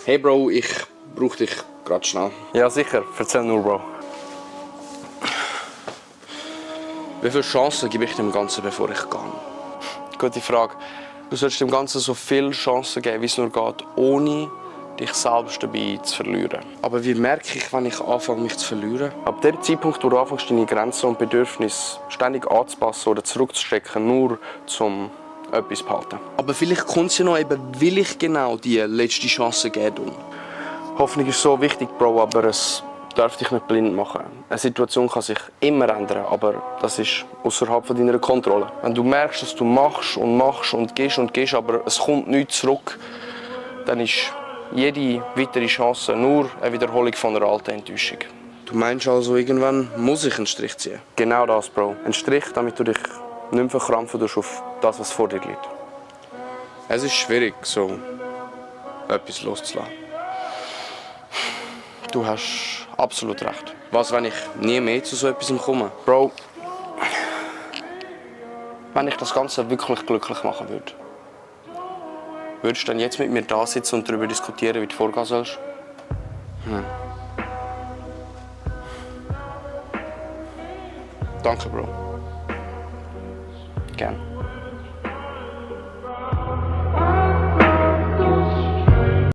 Hey Bro, ich brauche dich gerade schnell. Ja, sicher. Erzähl nur, Bro. Wie viele Chancen gebe ich dem Ganzen, bevor ich gehe? Gute Frage. Du solltest dem Ganzen so viele Chancen geben, wie es nur geht, ohne dich selbst dabei zu verlieren. Aber wie merke ich, wenn ich anfange, mich zu verlieren? Ab dem Zeitpunkt, wo du anfängst, deine Grenzen und Bedürfnisse ständig anzupassen oder zurückzustecken, nur zum etwas zu behalten. Aber vielleicht kommt es ja noch eben, will ich genau die letzte Chance geben. Hoffnung ist so wichtig, Bro, aber es darf dich nicht blind machen. Eine Situation kann sich immer ändern, aber das ist außerhalb von deiner Kontrolle. Wenn du merkst, dass du machst und gehst, aber es kommt nichts zurück, dann ist jede weitere Chance nur eine Wiederholung von einer alten Enttäuschung. Du meinst also, irgendwann muss ich einen Strich ziehen? Genau das, Bro. Ein Strich, damit du dich nicht mehr verkrampfen tust auf das, was vor dir liegt. Es ist schwierig, so etwas loszulassen. Du hast absolut recht. Was, wenn ich nie mehr zu so etwas komme? Bro, wenn ich das Ganze wirklich glücklich machen würde, würdest du dann jetzt mit mir da sitzen und darüber diskutieren, wie du vorgehen sollst? Danke, Bro. Gerne.